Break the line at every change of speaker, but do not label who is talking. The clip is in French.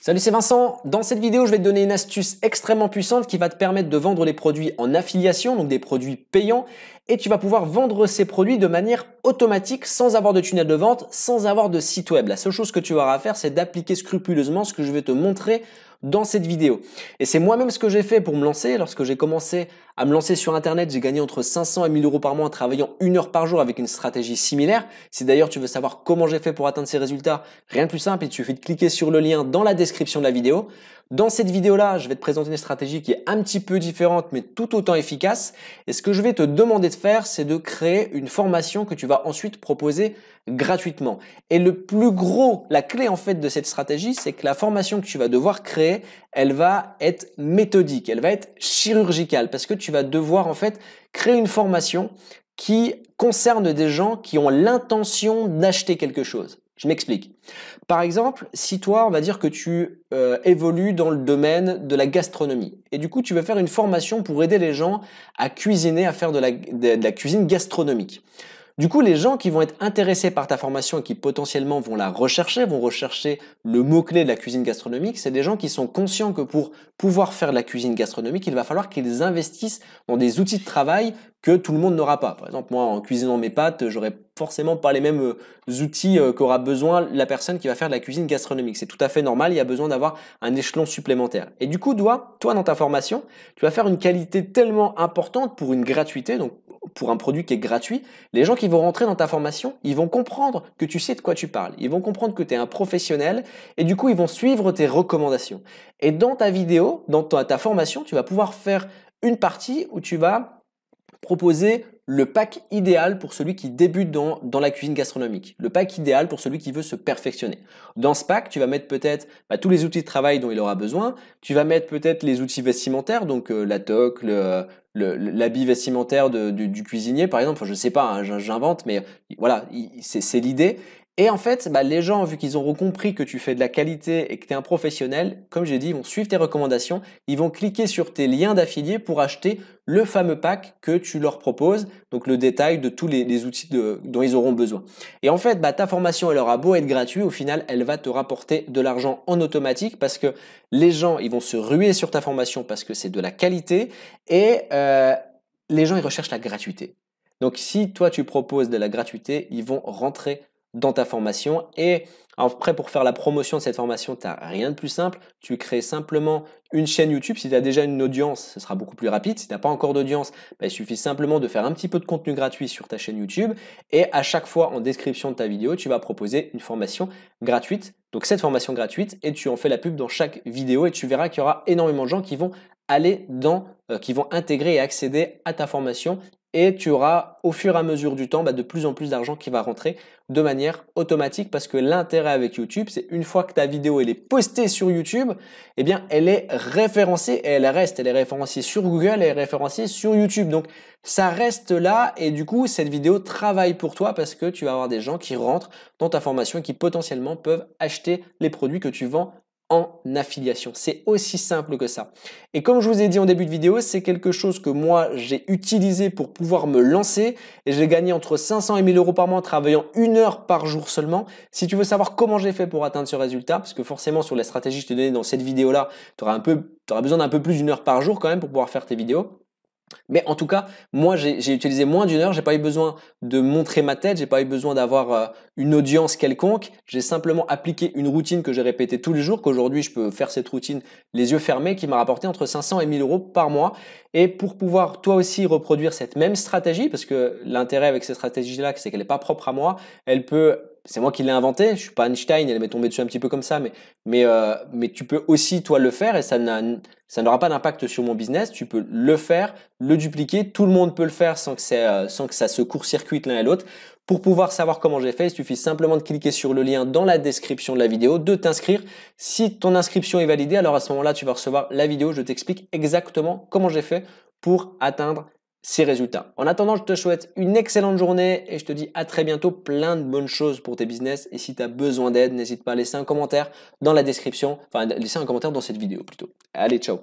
Salut, c'est Vincent. Dans cette vidéo, je vais te donner une astuce extrêmement puissante qui va te permettre de vendre les produits en affiliation, donc des produits payants, et tu vas pouvoir vendre ces produits de manière automatique sans avoir de tunnel de vente, sans avoir de site web. La seule chose que tu auras à faire, c'est d'appliquer scrupuleusement ce que je vais te montrer dans cette vidéo. Et c'est moi-même ce que j'ai fait pour me lancer. Lorsque j'ai commencé à me lancer sur Internet, j'ai gagné entre 500 et 1000 euros par mois en travaillant 1 heure par jour avec une stratégie similaire. Si d'ailleurs tu veux savoir comment j'ai fait pour atteindre ces résultats, rien de plus simple, il te suffit de cliquer sur le lien dans la description de la vidéo. Dans cette vidéo-là, je vais te présenter une stratégie qui est un petit peu différente, mais tout autant efficace. Et ce que je vais te demander de faire, c'est de créer une formation que tu vas ensuite proposer gratuitement. Et la clé en fait de cette stratégie, c'est que la formation que tu vas devoir créer, elle va être méthodique, elle va être chirurgicale, parce que tu vas devoir en fait créer une formation qui concerne des gens qui ont l'intention d'acheter quelque chose. Je m'explique. Par exemple, si toi, on va dire que tu évolues dans le domaine de la gastronomie et du coup, tu veux faire une formation pour aider les gens à cuisiner, à faire de la cuisine gastronomique. Du coup, les gens qui vont être intéressés par ta formation et qui potentiellement vont vont rechercher le mot-clé de la cuisine gastronomique, c'est des gens qui sont conscients que pour pouvoir faire de la cuisine gastronomique, il va falloir qu'ils investissent dans des outils de travail que tout le monde n'aura pas. Par exemple, moi, en cuisinant mes pâtes, j'aurais forcément pas les mêmes outils qu'aura besoin la personne qui va faire de la cuisine gastronomique. C'est tout à fait normal, il y a besoin d'avoir un échelon supplémentaire. Et du coup, toi, dans ta formation, tu vas faire une qualité tellement importante pour une gratuité, donc pour un produit qui est gratuit. Les gens qui vont rentrer dans ta formation, ils vont comprendre que tu sais de quoi tu parles. Ils vont comprendre que tu es un professionnel et du coup, ils vont suivre tes recommandations. Et dans ta vidéo, dans ta formation, tu vas pouvoir faire une partie où tu vas proposer le pack idéal pour celui qui débute dans la cuisine gastronomique. Le pack idéal pour celui qui veut se perfectionner. Dans ce pack, tu vas mettre peut-être tous les outils de travail dont il aura besoin. Tu vas mettre peut-être les outils vestimentaires, donc la toque, l'habit vestimentaire du cuisinier, par exemple. Enfin, je sais pas, hein, j'invente, mais voilà, c'est l'idée. Et en fait, les gens, vu qu'ils auront compris que tu fais de la qualité et que tu es un professionnel, comme j'ai dit, ils vont suivre tes recommandations, ils vont cliquer sur tes liens d'affiliés pour acheter le fameux pack que tu leur proposes, donc le détail de tous les outils dont ils auront besoin. Et en fait, ta formation, elle aura beau être gratuite, au final, elle va te rapporter de l'argent en automatique parce que les gens, ils vont se ruer sur ta formation parce que c'est de la qualité et les gens, ils recherchent la gratuité. Donc, si toi, tu proposes de la gratuité, ils vont rentrer dans ta formation. Et après, pour faire la promotion de cette formation, tu n'as rien de plus simple. Tu crées simplement une chaîne YouTube. Si tu as déjà une audience, ce sera beaucoup plus rapide. Si tu n'as pas encore d'audience, il suffit simplement de faire un petit peu de contenu gratuit sur ta chaîne YouTube. Et à chaque fois, en description de ta vidéo, tu vas proposer une formation gratuite. Donc cette formation gratuite, et tu en fais la pub dans chaque vidéo. Et tu verras qu'il y aura énormément de gens qui vont qui vont intégrer et accéder à ta formation. Et tu auras au fur et à mesure du temps de plus en plus d'argent qui va rentrer de manière automatique parce que l'intérêt avec YouTube, c'est une fois que ta vidéo elle est postée sur YouTube, eh bien elle est référencée et elle est référencée sur Google, elle est référencée sur YouTube. Donc ça reste là et du coup cette vidéo travaille pour toi parce que tu vas avoir des gens qui rentrent dans ta formation et qui potentiellement peuvent acheter les produits que tu vends en affiliation. C'est aussi simple que ça. Et comme je vous ai dit en début de vidéo, c'est quelque chose que moi j'ai utilisé pour pouvoir me lancer et j'ai gagné entre 500 et 1000 euros par mois en travaillant 1 heure par jour seulement. Si tu veux savoir comment j'ai fait pour atteindre ce résultat, parce que forcément sur la stratégie que je t'ai donnée dans cette vidéo-là, tu auras besoin d'un peu plus d'1 heure par jour quand même pour pouvoir faire tes vidéos. Mais en tout cas, moi, j'ai utilisé moins d'1 heure. J'ai pas eu besoin de montrer ma tête. J'ai pas eu besoin d'avoir une audience quelconque. J'ai simplement appliqué une routine que j'ai répétée tous les jours. Qu'aujourd'hui, je peux faire cette routine les yeux fermés, qui m'a rapporté entre 500 et 1000 euros par mois. Et pour pouvoir toi aussi reproduire cette même stratégie, parce que l'intérêt avec cette stratégie-là, c'est qu'elle n'est pas propre à moi. C'est moi qui l'ai inventée. Je suis pas Einstein. Elle m'est tombée dessus un petit peu comme ça, mais tu peux aussi toi le faire et ça n'aura pas d'impact sur mon business. Tu peux le faire, le dupliquer. Tout le monde peut le faire sans que ça se court-circuite l'un et l'autre. Pour pouvoir savoir comment j'ai fait, il suffit simplement de cliquer sur le lien dans la description de la vidéo, de t'inscrire. Si ton inscription est validée, alors à ce moment-là, tu vas recevoir la vidéo. Je t'explique exactement comment j'ai fait pour atteindre ces résultats. En attendant, je te souhaite une excellente journée et je te dis à très bientôt, plein de bonnes choses pour tes business. Et si tu as besoin d'aide, n'hésite pas à laisser un commentaire dans la description, enfin laisser un commentaire dans cette vidéo plutôt. Allez, ciao!